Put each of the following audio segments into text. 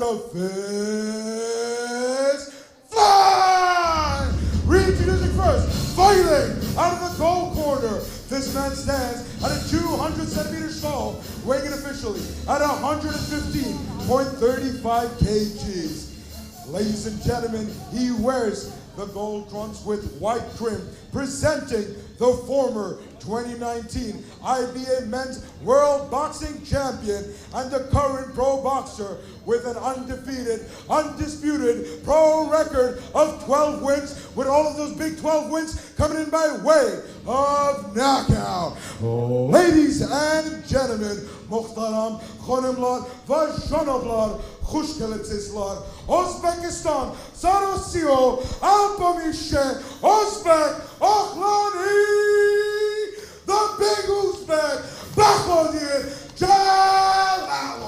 the fist fight! Reintroducing first, fighting out of the gold corner. This man stands at a 200 centimeters tall, weighing in officially at 115.35 kgs. Ladies and gentlemen, he wears the gold trunks with white trim, presenting the former 2019 IBA Men's World Boxing Champion and the current pro boxer with an undisputed pro record of 12 wins, with all of those big 12 wins coming in by way of knockout. Ladies and gentlemen, Muhtaram Khonimlar va Janoblar, Khushkalatislar, Uzbekistan, Sarosio, Alpamishe, Uzbek, Okhlani, the big Uzbek, Boxodir Jalolov.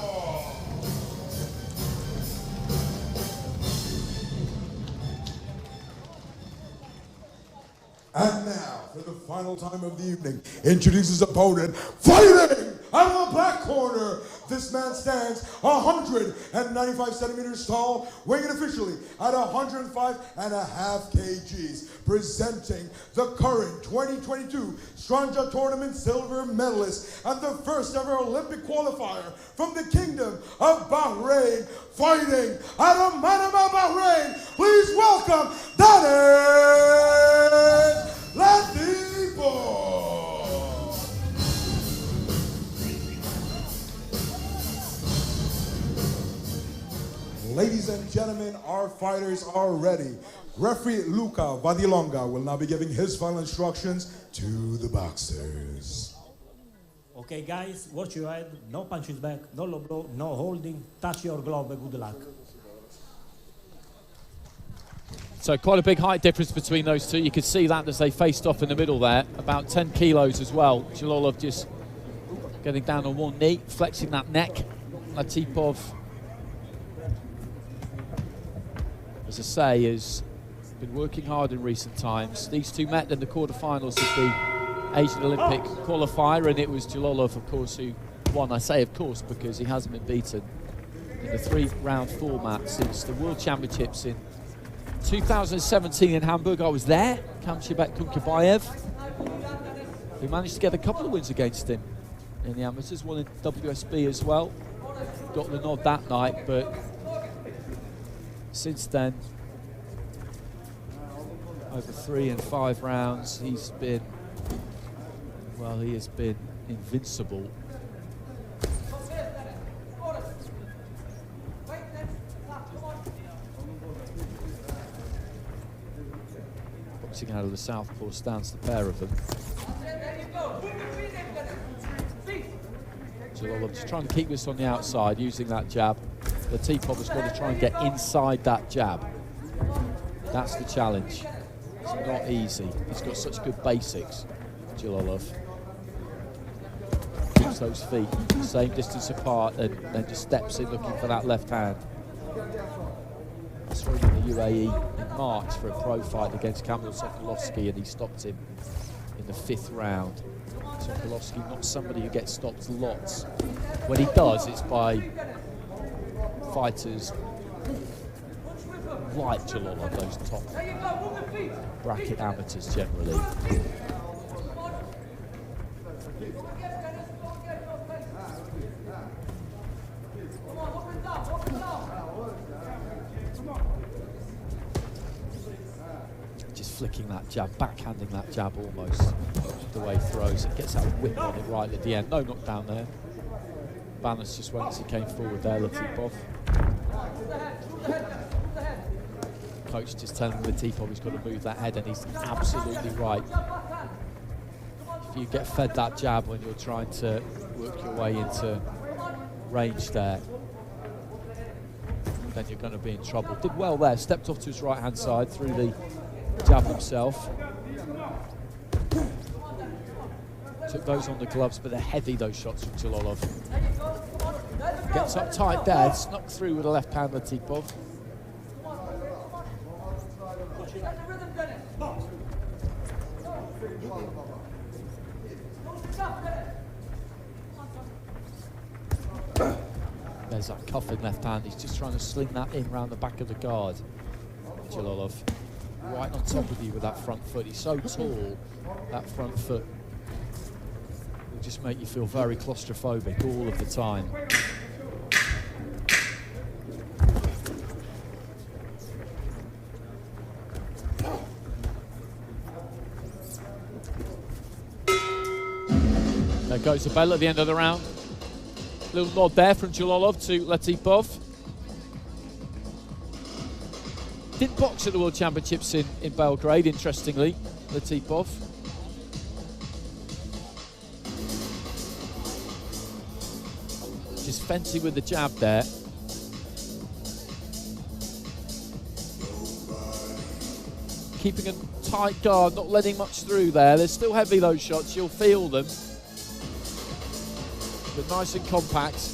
And now, for the final time of the evening, introduces his opponent, fighting out of the black corner. This man stands 195 centimeters tall, weighing officially at 105.5 kgs, presenting the current 2022 Stranja Tournament silver medalist and the first ever Olympic qualifier from the Kingdom of Bahrain, fighting out of Manama, Bahrain. Please welcome Daniel Latipo. Ladies and gentlemen, our fighters are ready. Referee Luca Vadilonga will now be giving his final instructions to the boxers. Okay guys, watch your head, no punches back, no low blow, no holding, touch your glove, good luck. So quite a big height difference between those two. You could see that as they faced off in the middle there, about 10 kilos as well. Jalolov just getting down on one knee, flexing that neck. Latipov, as I say, has been working hard in recent times. These two met in the quarterfinals of the Asian Olympic qualifier, and it was Jalolov, of course, who won. I say of course because he hasn't been beaten in the 3-round format since the World Championships in 2017 in Hamburg. I was there. Kamchibek Kunkabayev, who managed to get a couple of wins against him in the amateurs, one in WSB as well. Got the nod that night, but since then, over 3 and 5 rounds, he's been, well, he has been invincible. Boxing out of the southpaw stance, the pair of them. Jalolov just trying to keep this on the outside, using that jab. Latipov has got to try and get inside that jab. That's the challenge. It's not easy. He's got such good basics, Jalolov. Keeps those feet the same distance apart and then just steps in looking for that left hand. I saw him in the UAE in March for a pro fight against Kamil Sokolovsky, and he stopped him in the 5th round. Sokolovsky, not somebody who gets stopped lots. When he does, it's by fighters like Jalolov, those top bracket amateurs generally. Just flicking that jab, backhanding that jab almost the way he throws it. Gets that whip on it right at the end. No knockdown there. Balance just went as he came forward there, Latipov. Coach just telling Latipov he's got to move that head, and he's absolutely right. If you get fed that jab when you're trying to work your way into range there, then you're going to be in trouble. Did well there, stepped off to his right-hand side through the jab himself. Took those on the gloves, but they're heavy, those shots from Jalolov. Gets up tight there, snuck through with a left hand, Latipov. There's that cuffing left hand. He's just trying to sling that in round the back of the guard. Jalolov, right on top of you with that front foot. He's so tall, that front foot will just make you feel very claustrophobic all of the time. There goes the bell at the end of the round. Little nod there from Jalolov to Letipov. Didn't box at the World Championships in Belgrade, interestingly, Letipov. Just fencing with the jab there. Keeping a tight guard, not letting much through there. They're still heavy, those shots, you'll feel them. But nice and compact.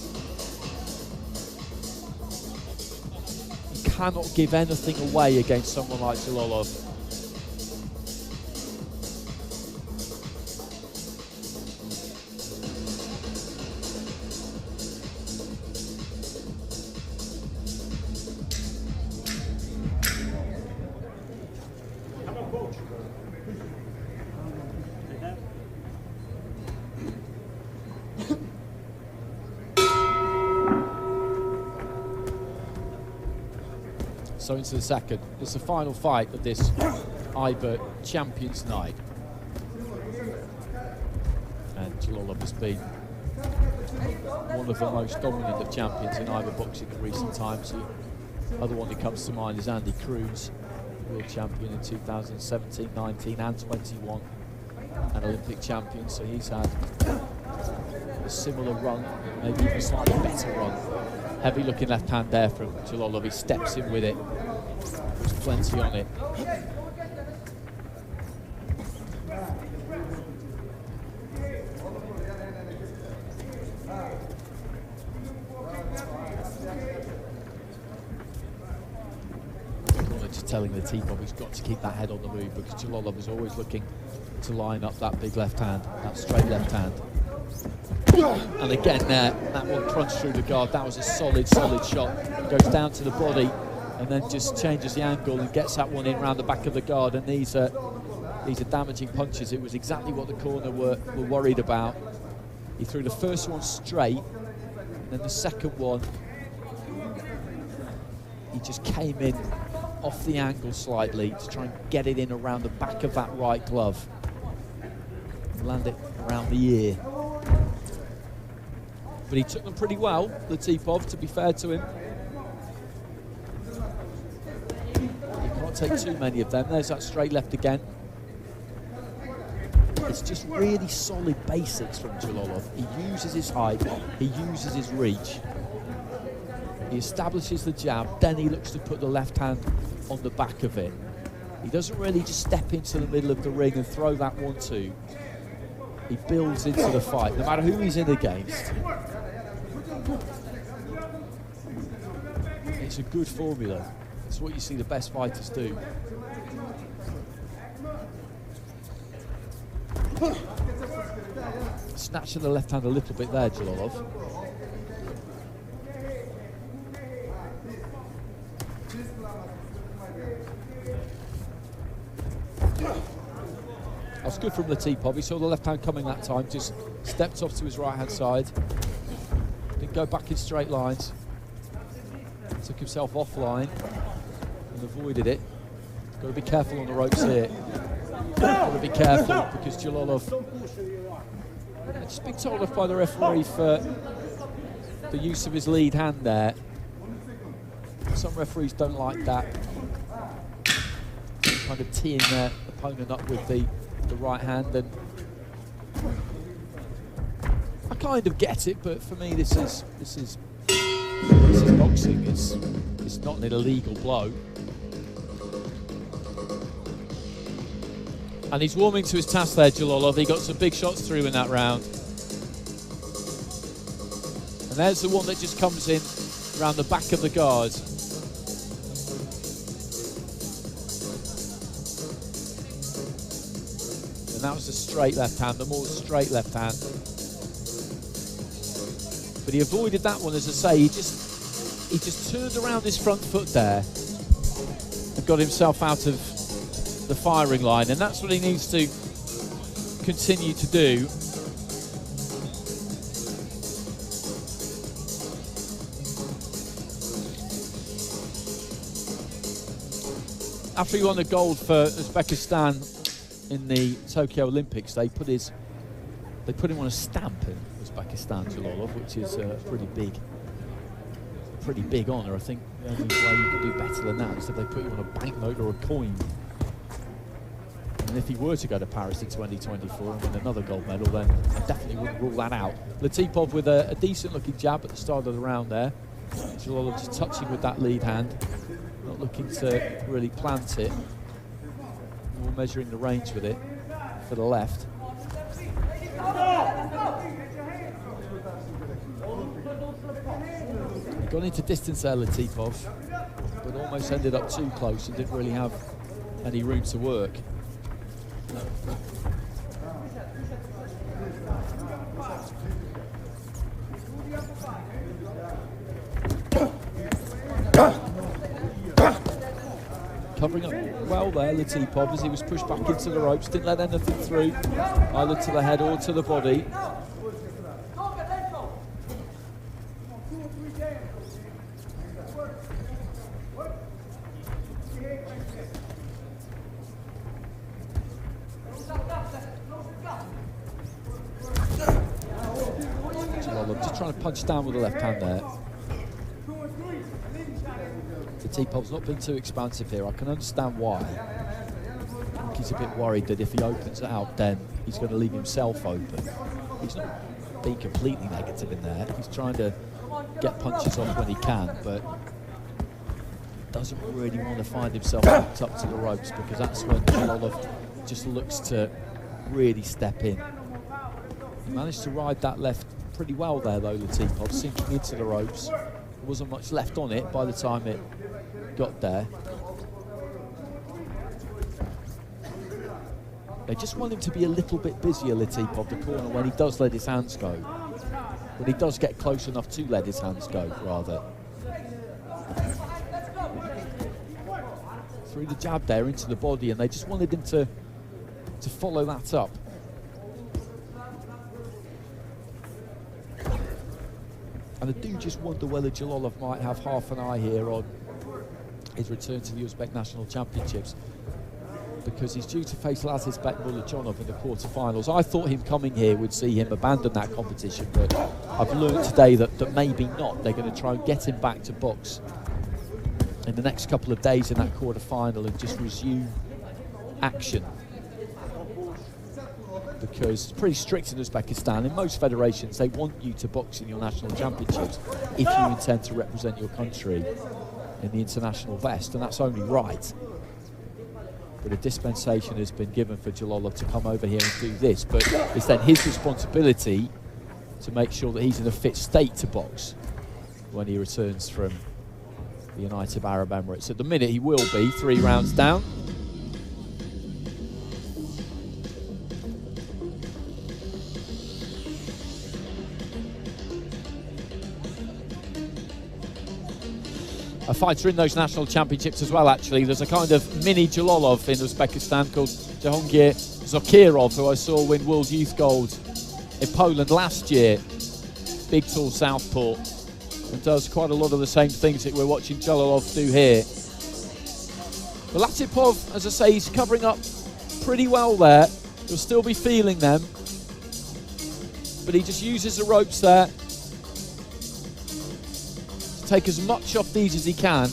You cannot give anything away against someone like Jalolov. So into the second. It's the final fight of this IBA Champions Night. And Jalolov has been one of the most dominant of champions in IBA boxing in recent times. The other one that comes to mind is Andy Cruz, world champion in 2017, 19 and 21, and Olympic champion. So he's had a similar run, maybe even a slightly better run. Heavy looking left hand there from Jalolov. He steps in with it. There's plenty on it. Just telling Letipov he's got to keep that head on the move, because Jalolov is always looking to line up that big left hand, that straight left hand. And again there, that one crunched through the guard. That was a solid shot. Goes down to the body and then just changes the angle and gets that one in round the back of the guard. And these are damaging punches. It was exactly what the corner were worried about. He threw the first one straight, and then the second one, he just came in off the angle slightly to try and get it in around the back of that right glove. Land it around the ear. But he took them pretty well, Letipov, to be fair to him. You can't take too many of them. There's that straight left again. It's just really solid basics from Jalolov. He uses his height, he uses his reach. He establishes the jab, then he looks to put the left hand on the back of it. He doesn't really just step into the middle of the ring and throw that 1-2. He builds into the fight, no matter who he's in against. It's a good formula. It's what you see the best fighters do. Snatching the left hand a little bit there, Jalolov. That's good from Letipov. He saw the left hand coming that time, just stepped off to his right hand side. Didn't go back in straight lines. Took himself offline and avoided it. Got to be careful on the ropes here. Got to be careful, because Jalolov just been told off by the referee for the use of his lead hand there. Some referees don't like that. Kind of teeing their opponent up with the right hand, and I kind of get it, but for me this is boxing. It's not an illegal blow. And he's warming to his task there, Jalolov. He got some big shots through in that round. And there's the one that just comes in around the back of the guard. And that was a straight left hand, the more straight left hand. But he avoided that one, as I say. He just turned around his front foot there and got himself out of the firing line, and that's what he needs to continue to do. After he won the gold for Uzbekistan in the Tokyo Olympics, they put him on a stamp in Uzbekistan, Jalolov, which is a pretty big honour. I think the only way you could do better than that is if they put you on a banknote or a coin. And if he were to go to Paris in 2024 and win another gold medal, then I definitely wouldn't rule that out. Latipov with a decent-looking jab at the start of the round there. Jalolov just touching with that lead hand, not looking to really plant it. More measuring the range with it for the left. He got into distance there, Latipov, but almost ended up too close and didn't really have any room to work. Covering up well there, Latipov, as he was pushed back into the ropes, didn't let anything through, either to the head or to the body. Just trying to punch down with the left hand there. Latipov's not been too expansive here. I can understand why. I think he's a bit worried that if he opens it out, then he's going to leave himself open. He's not being completely negative in there. He's trying to get punches off when he can, but doesn't really want to find himself hooked up to the ropes, because that's when Jalolov just looks to really step in. He managed to ride that left pretty well there though, Latipov, sinking into the ropes. There wasn't much left on it by the time it got there. They just want him to be a little bit busier, Latipov, the corner, when he does let his hands go. When he does get close enough to let his hands go, rather. Through the jab there into the body, and they just wanted him to follow that up. And I do just wonder whether Jalolov might have half an eye here on his return to the Uzbek National Championships, because he's due to face Lazizbek Murodjonov in the quarterfinals. I thought him coming here would see him abandon that competition, but I've learned today that maybe not. They're going to try and get him back to box in the next couple of days in that quarterfinal and just resume action, because it's pretty strict in Uzbekistan. In most federations, they want you to box in your national championships if you intend to represent your country in the international vest, and that's only right. But a dispensation has been given for Jalolov to come over here and do this, but it's then his responsibility to make sure that he's in a fit state to box when he returns from the United Arab Emirates. At the minute, he will be 3 rounds down. A fighter in those national championships as well, actually. There's a kind of mini Jalolov in Uzbekistan called Jahongir Zokirov, who I saw win World Youth Gold in Poland last year. Big, tall southpaw, and does quite a lot of the same things that we're watching Jalolov do here. But Latipov, as I say, he's covering up pretty well there. He'll still be feeling them, but he just uses the ropes there. Take as much off these as he can.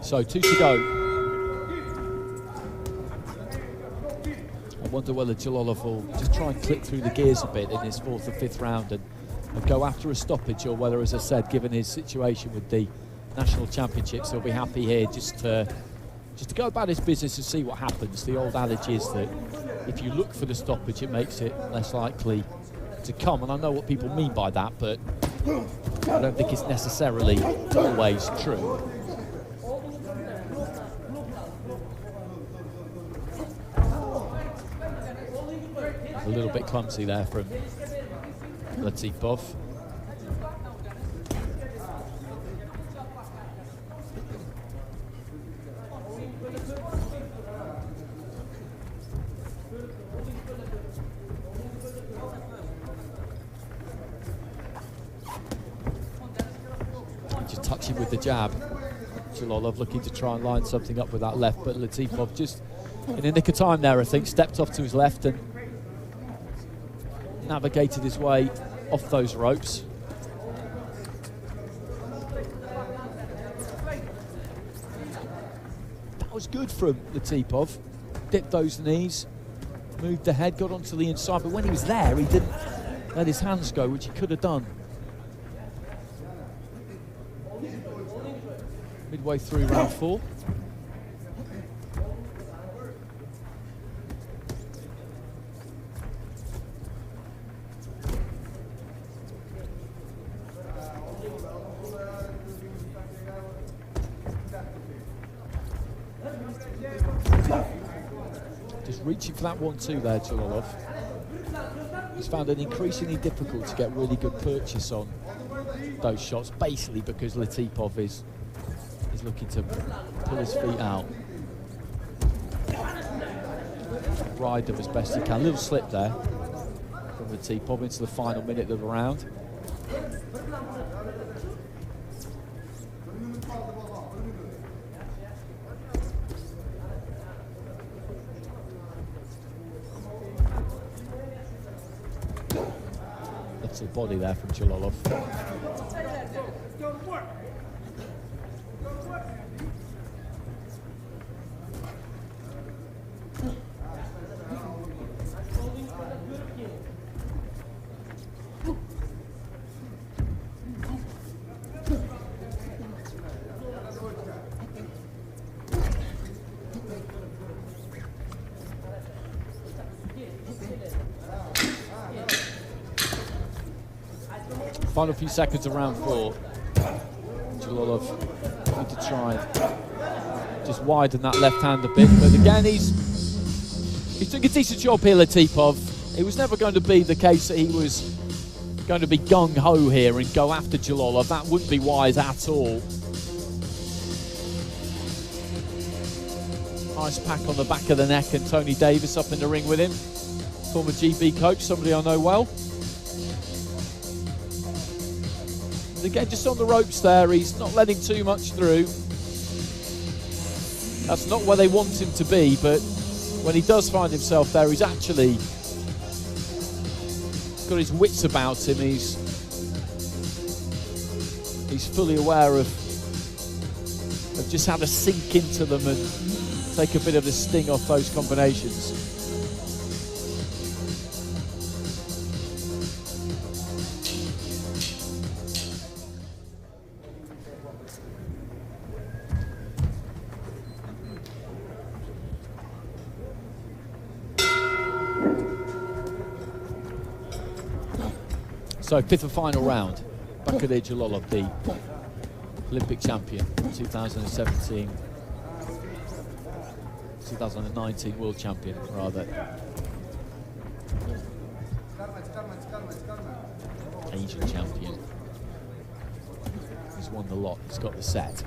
So 2 to go. I wonder whether Jalolov will just try and click through the gears a bit in his 4th or 5th round and go after a stoppage, or whether, as I said, given his situation with the national championships, he'll be happy here just to go about his business and see what happens. The old adage is that if you look for the stoppage, it makes it less likely to come. And I know what people mean by that, but I don't think it's necessarily always true. A little bit clumsy there from Latifov. Just touching with the jab. Jalolov looking to try and line something up with that left, but Latifov just in the nick of time there, I think, stepped off to his left and navigated his way off those ropes. That was good from Latifov. Dipped those knees, moved the head, got onto the inside, but when he was there, he didn't let his hands go, which he could have done. Midway through round 4. Just reaching for that 1-2 there, Jalolov. He's found it increasingly difficult to get really good purchase on those shots, basically because Latifov is looking to pull his feet out. Ride them as best he can. Little slip there from Latifov into the final minute of the round. That's the body there from Jalolov. Final few seconds of round 4. Jalolov need to try and just widen that left hand a bit, but again he took a decent job here, Latifov. It was never going to be the case that he was going to be gung-ho here and go after Jalolov. That wouldn't be wise at all. Nice pack on the back of the neck, and Tony Davis up in the ring with him. Former GB coach, somebody I know well. And again, just on the ropes there, he's not letting too much through. That's not where they want him to be, but when he does find himself there, he's actually got his wits about him. He's fully aware of just how to sink into them and take a bit of the sting off those combinations. So, 5th and final round. Boxodir Jalolov, the Olympic champion, 2017, 2019 world champion, rather. Asian champion. He's won the lot, he's got the set.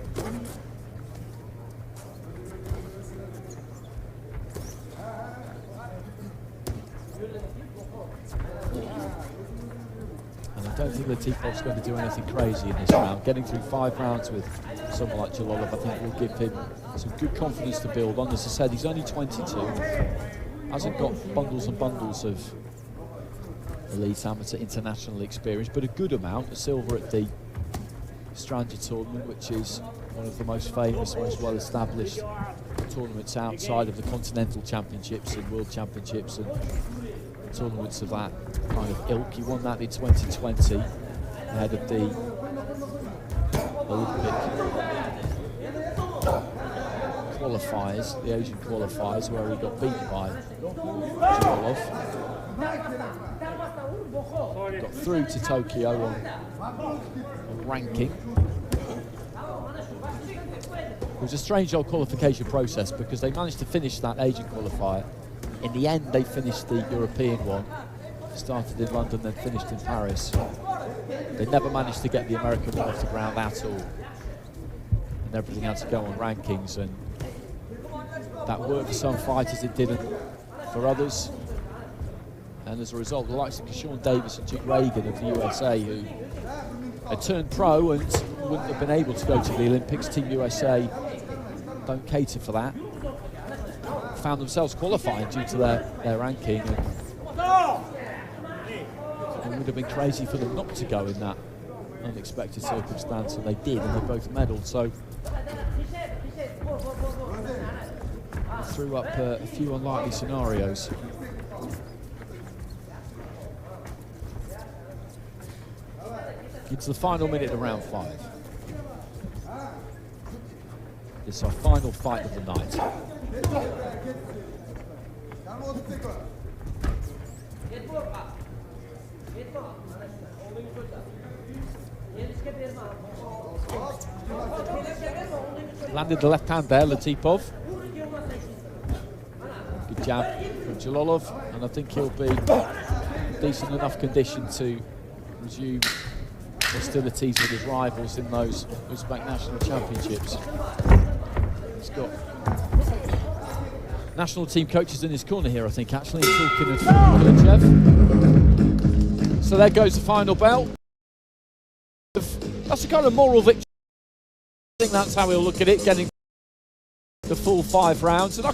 I don't think Latifov's going to do anything crazy in this round. Getting through 5 rounds with someone like Jalolov, I think will give him some good confidence to build on. As I said, he's only 22, hasn't got bundles and bundles of elite amateur international experience, but a good amount. A silver at the Stranger tournament, which is one of the most famous, most well-established tournaments outside of the Continental Championships and World Championships and tournaments of that kind of ilk. He won that in 2020 ahead of the Olympic qualifiers, the Asian qualifiers, where he got beaten by Jalolov. Got through to Tokyo on ranking. It was a strange old qualification process because they managed to finish that Asian qualifier. In the end, they finished the European one. Started in London, then finished in Paris. They never managed to get the American one off the ground at all. And everything had to go on rankings, and that worked for some fighters, it didn't for others. And as a result, the likes of Sean Davis and Duke Reagan of the USA, who had turned pro and wouldn't have been able to go to the Olympics, Team USA don't cater for that, found themselves qualifying due to their ranking. And it would have been crazy for them not to go in that unexpected circumstance, and they did, and they both medalled. So threw up a few unlikely scenarios. It's the final minute of round 5. It's our final fight of the night. Landed the left hand there, Latipov. Good jab from Jalolov, and I think he'll be decent enough condition to resume hostilities with his rivals in those Uzbek national championships. He's got national team coaches in his corner here, I think, actually, talking of Kilichev. So there goes the final bell. That's a kind of moral victory. I think that's how we'll look at it, getting the full 5 rounds. And